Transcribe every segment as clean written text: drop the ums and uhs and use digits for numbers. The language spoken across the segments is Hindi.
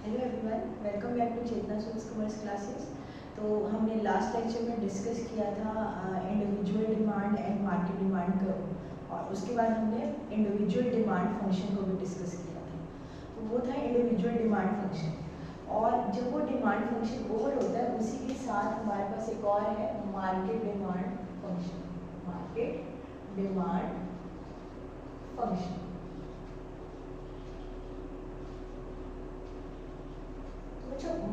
Hello everyone, welcome back to Chetna suits commerce classes. तो हमने लास्ट लेक्चर में डिस्कस किया था individual demand and market demand curve, और उसके बाद हमने इंडिविजुअल डिमांड फंक्शन को भी डिस्कस किया था। तो वो था इंडिविजुअल डिमांड फंक्शन, और जब वो डिमांड फंक्शन ओवर होता है उसी के साथ हमारे पास एक और है market demand function. Market demand function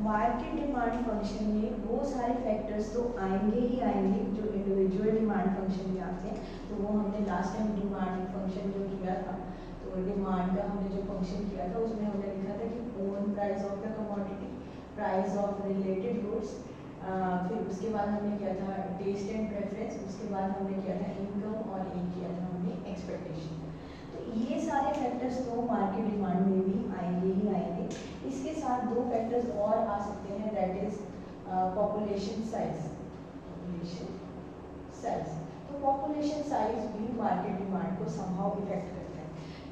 market demand function में वो सारे फैक्टर्स तो आएंगे ही आएंगे जो इंडिविजुअल डिमांड फंक्शन में आते हैं। तो वो हमने लास्ट टाइम डिमांड फंक्शन जो किया था, तो डिमांड का हमने जो फंक्शन किया था उसमें हमने लिखा था कि own price of the commodity, price of related goods, फिर उसके बाद हमने किया था टेस्ट एंड प्रेफरेंस, उसके बाद हमने किया था इनकम, और एक किया था हमने एक्सपेक्टेशन। तो ये सारे फैक्टर्स तो मार्केट डिमांड में भी आएंगे ही आएंगे। इसके साथ दो फैक्टर्स और आ सकते हैं, that is population size. Population size, तो पॉपुलेशन साइज भी मार्केट डिमांड को समहाउ इफेक्ट करता है।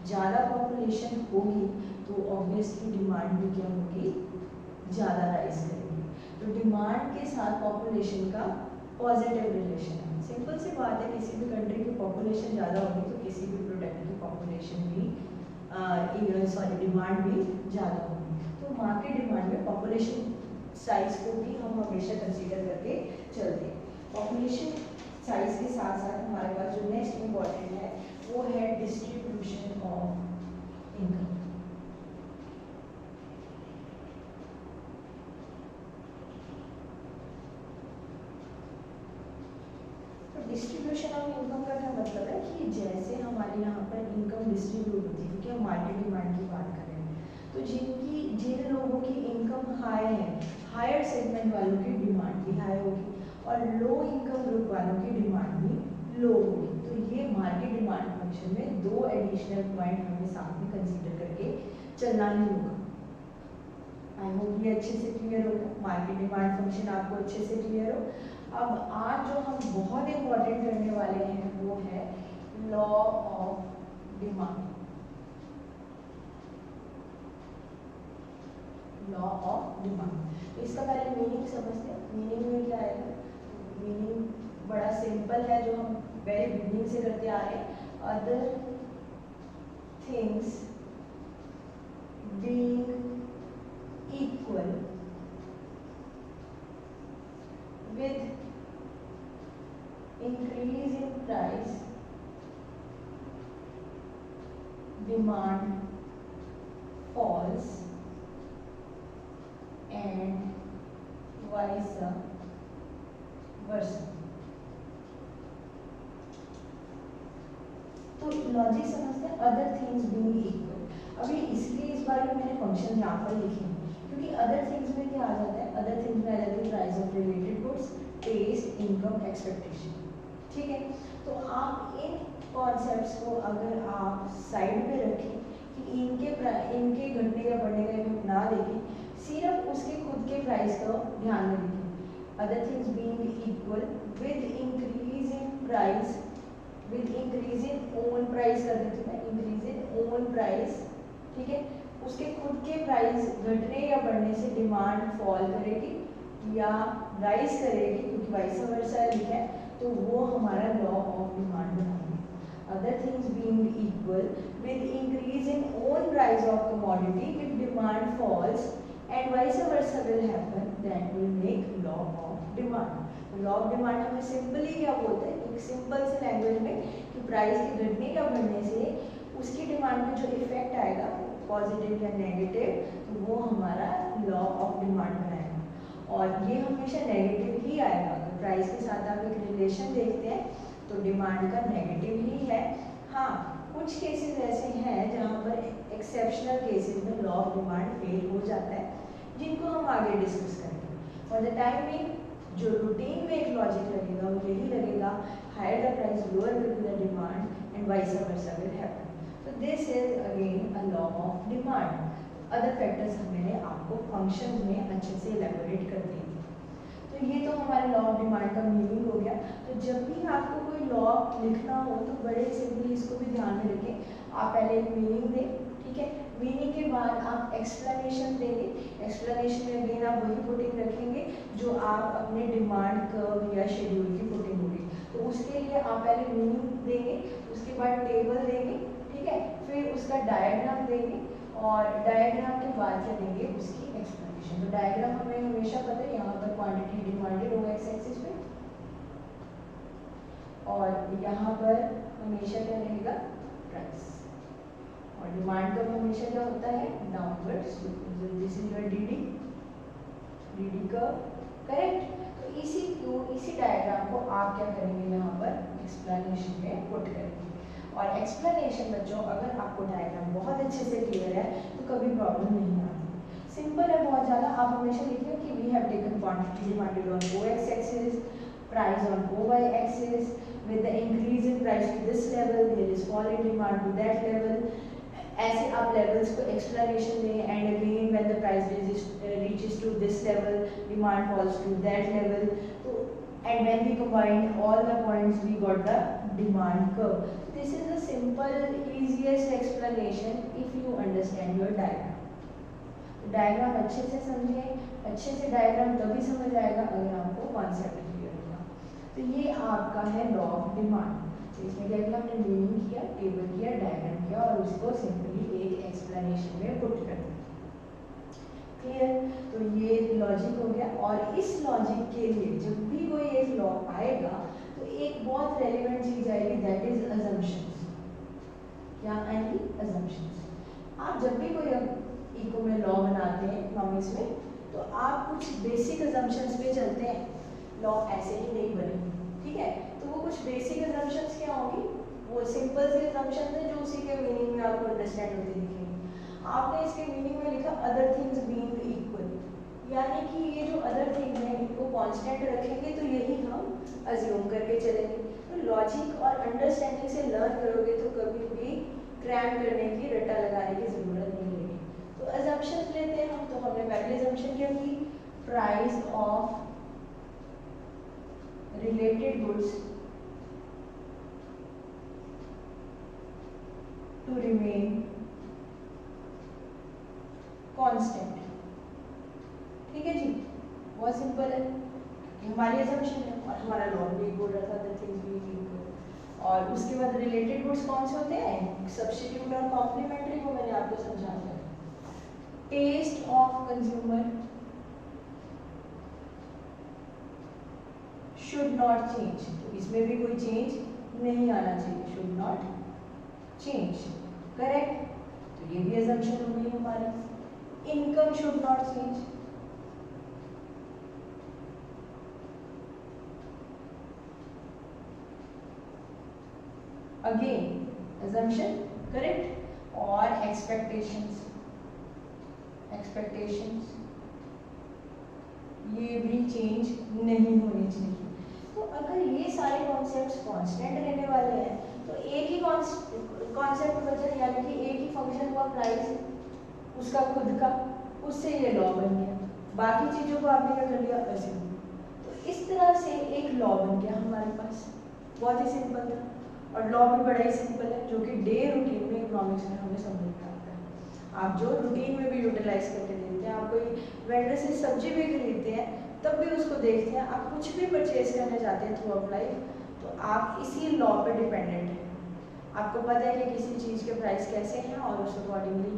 ज़्यादा पॉपुलेशन होगी तो ऑब्वियसली डिमांड भी क्या होगी, ज़्यादा राइज करेगी। तो डिमांड के साथ पॉपुलेशन का पॉजिटिव रिलेशन है। सिंपल सी बात है, किसी भी कंट्री की पॉपुलेशन ज़्यादा होगी तो किसी भी प्रोडक्ट की पॉपुलेशन भी डिमांड भी ज़्यादा होगी। तो मार्केट डिमांड में पॉपुलेशन साइज को भी हम हमेशा कंसीडर करके चलते हैं। पॉपुलेशन साइज के साथ साथ हमारे पास जो नेक्स्ट इम्पॉर्टेंट है वो है distribution of income. Distribution of income का क्या मतलब है कि जैसे हमारे यहाँ पर इनकम डिस्ट्रीब्यूट होती है, क्योंकि हम मार्केट डिमांड की बात कर रहे हैं, तो जिन लोगों की इनकम हाई है, हायर सेगमेंट वालों की डिमांड भी हाई होगी, और लो इनकम ग्रुप वालों की डिमांड भी लो होगी। तो ये मार्केट डिमांड फंक्शन में दो एडिशनल पॉइंट हमें साथ में कंसीडर करके चलना ही होगा। आई होप ये अच्छे से क्लियर हो, मार्केट डिमांड फंक्शन आपको अच्छे से क्लियर हो। अब आज जो हम बहुत इंपॉर्टेंट करने वाले हैं वो है law of demand. Law of demand, तो इसका पहले मीनिंग समझते हैं। मीनिंग में क्या आएगा? मीनिंग बड़ा सिंपल है, जो हम वेरी बिगिनिंग से करते आ रहे हैं। Other things being equal with increase in price, demand falls and vice versa। तो लॉजिक समझते हैं, अदर थिंग्स बीइंग इक्वल। अभी इसलिए इस बार मैंने फंक्शन यहाँ पर लिखे हैं क्योंकि अदर थिंग्स में क्या आ जाता है, अदर थिंग्स में आ जाती है price of related goods, taste, income, expectation. ठीक है, तो आप इन कॉन्सेप्ट्स को अगर आप साइड में रखें कि इनके घटने या बढ़ने का इफेक्ट ना देखें, सिर्फ उसके खुद के प्राइस का ध्यान में रखें। Other things being equal with increase in price, with increase in own price कर देती है, इंक्रीज इन ओन प्राइस। ठीक है, उसके खुद के प्राइस घटने या बढ़ने से डिमांड फॉल करेगी या राइज करेगी, क्योंकि वाइस वर्सा लिखा है, तो वो हमारा लॉ ऑफ डिमांड बनाएंगे। Other things being equal with increase in own price of commodity, if demand falls and vice versa will happen, that will make law of demand. Law of demand हमें सिंपली क्या बोलते हैं, एक सिंपल से लैंग्वेज में, कि प्राइस के घटने या बढ़ने से उसकी डिमांड में जो इफेक्ट आएगा पॉजिटिव या नेगेटिव, तो वो हमारा लॉ ऑफ डिमांड बनाएगा। और ये हमेशा नेगेटिव ही आएगा। अगर प्राइस के साथ आप एक रिलेशन देखते हैं तो डिमांड का नेगेटिव ही है। हाँ, कुछ केसेस ऐसे हैं जहाँ पर एक्सेप्शनल केसेस में लॉ ऑफ डिमांड फेल हो जाता है, जिनको हम आगे डिस्कस करेंगे। फॉर द टाइम बीइंग जो रूटीन में एक लॉजिक लगेगा वो यही लगेगा, higher the price lower will be the demand and vice versa will happen. So this is again a law of demand. Other factors मैंने आपको फंक्शन में अच्छे से एलेबोरेट कर दिए। तो ये तो हमारे लॉ ऑफ डिमांड का मीनिंग हो गया। तो जब भी आपको कोई लॉ लिखना हो तो बड़े सिंपली इसको भी ध्यान में रखें। आप पहले एक मीनिंग दें, ठीक है। मीनिंग के बाद आप एक्सप्लेनेशन देंगे, एक्सप्लेनेशन में अगेन आप वही पुटिंग रखेंगे जो आप अपने डिमांड कर्व या शेड्यूल की पुटिंग होगी। तो उसके लिए आप पहले मीनिंग देंगे, उसके बाद टेबल देंगे, ठीक है, फिर उसका डायग्राम देंगे और डायग्राम के बाद क्या देंगे, उसकी एक्सप्लेनेशन। तो डायग्राम हमें हमेशा पता है, यहाँ पर क्वांटिटी डिमांडेड होगा एक्स एक्सिस पे और यहाँ पर हमेशा क्या रहेगा, प्राइस। और डिमांड कर्व हमेशा क्या होता है, downwards. This is your DD curve, correct. तो इसी डायग्राम को आप क्या करेंगे, यहाँ पर एक्सप्लेनेशन में पुट करेंगे। और एक्सप्लेनेशन बच्चों, अगर आपको डायग्राम बहुत अच्छे से क्लियर है तो कभी प्रॉब्लम नहीं आती, सिंपल है बहुत ज़्यादा। आप हमेशा लिखिए कि we have taken quantity demanded on O X axis, price on O Y axis, with the increase in price to this level there is fall in demand to that level। ऐसे आप levels को explanation दें, and again when the price reaches to this level demand falls to that level। तो and when we combine all the points we got the demand curve। This is the simple easiest explanation if you understand your diagram। Diagram अच्छे से समझें, अच्छे से डायग्राम तभी समझ आएगा अगर आपको कॉन्सेप्ट क्लियर होगा। तो ये आपका है लॉ ऑफ डिमांड। तो इसमें क्या किया हमने, मीनिंग किया, टेबल किया, डायग्राम किया और उसको सिंपली एक एक्सप्लेनेशन में पुट कर दिया। क्लियर। तो ये लॉजिक हो गया। और इस लॉजिक के लिए जब भी कोई एक लॉ आएगा तो एक बहुत रेलिवेंट चीज आएगी, दैट इज अजम्पशंस। क्या आएंगी, अजम्पशंस। आप जब भी कोई इको में लॉ बनाते हैं इकोनॉमिक्स में, तो आप कुछ बेसिक अजम्पशंस पे चलते हैं, लॉ ऐसे ही नहीं बनेगी, ठीक है। तो वो कुछ बेसिक अजम्पशंस क्या होंगी, वो सिंपल से अजम्पशंस हैं जो उसी के मीनिंग में आपको अंडरस्टैंड होते दिखेंगे। आपने इसके मीनिंग में लिखा अदर थिंग्स बीइंग इक्वल, यानी कि ये जो अदर थिंग है इनको कांस्टेंट रखेंगे तो यही हम अज्यूम करके चलेंगे। तो लॉजिक और अंडरस्टैंडिंग से लर्न करोगे तो कभी भी क्रैम करने की, रट्टा लगाने की जरूरत नहीं रहेगी। तो अजम्पशंस लेते हैं हम। तो हमने पहले अजम्पशन क्या की, price of related goods to remain constant। ठीक है जी, बहुत सिंपल है, हमारी assumption है और हमारा लॉ भी बोल रहा था that things being equal। और उसके बाद रिलेटेड गुड्स कौन से होते हैं, सब्स्टिट्यूट और कॉम्प्लीमेंट्री, को मैंने आपको समझा दिया। Taste of consumer should not change, तो इसमें भी कोई चेंज नहीं आना चाहिए, शुड नॉट चेंज, करेक्ट। तो ये भी अजम्पशन हो गई हमारी। Income should not change, again assumption, correct. और एक्सपेक्टेशंस, एक्सपेक्टेशंस ये भी चेंज नहीं होनी चाहिए। तो अगर ये सारे कॉन्सेप्ट्स कांस्टेंट रहने वाले हैं तो एक ही कॉन्सेप्ट बचा, यानी कि एक ही फंक्शन हुआ प्राइस, उसका खुद का, उससे ये लॉ बन गया। बाकी चीज़ों को आपने क्या कर लिया, अज्यूम। तो इस तरह से एक लॉ बन गया हमारे पास, बहुत ही सिंपल था। और लॉ भी बड़ा ही सिंपल है, जो कि डे रूटीन में इकोनॉमिक्स में हमें समझ में आता है। आप जो रूटीन में भी यूटिलाइज करके देखते हैं, आप कोई वेंडर से सब्जी भी खरीदते हैं तब भी उसको देखते हैं, आप कुछ भी परचेज करने जाते हैं थ्रू आउट लाइफ, तो आप इसी लॉ पे डिपेंडेंट हैं। आपको पता है कि किसी चीज़ के प्राइस कैसे हैं और उस अकॉर्डिंगली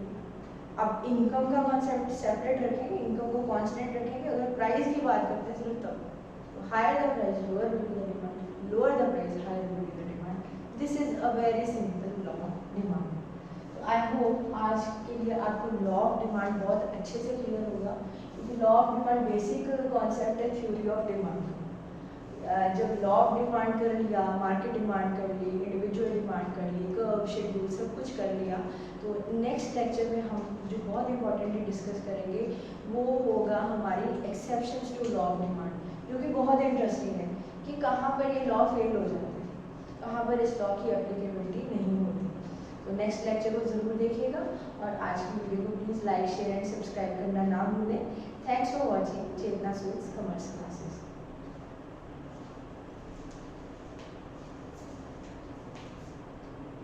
अब इनकम का कॉन्सेप्ट सेपरेट रखेंगे, इनकम को कांस्टेंट रखेंगे। अगर प्राइस की बात करते हैं सिर्फ तब, तो higher the price lower will be the demand, lower the price higher will be the demand. This is a very simple law of demand. तो आई होप आज के लिए आपको लॉ ऑफ डिमांड बहुत अच्छे से क्लियर होगा, क्योंकि law of demand basic concept है थ्योरी ऑफ डिमांड। जब लॉ ऑफ डिमांड कर लिया, मार्केट डिमांड कर ली, इंडिविजुअल डिमांड कर ली, कर्व, शेड्यूल सब कुछ कर लिया, तो नेक्स्ट लेक्चर में हम जो बहुत इंपॉर्टेंटली डिस्कस करेंगे वो होगा हमारी exceptions to law of demand, जो कि बहुत इंटरेस्टिंग है कि कहाँ पर ये लॉ फेल हो जाते हैं, कहाँ पर इस लॉ की एप्लीकेबिलिटी नहीं होती। तो नेक्स्ट लेक्चर को ज़रूर देखिएगा और आज की वीडियो को please like, share and subscribe करना ना भूलें। Thanks for watching Chetna sweets commerce classes.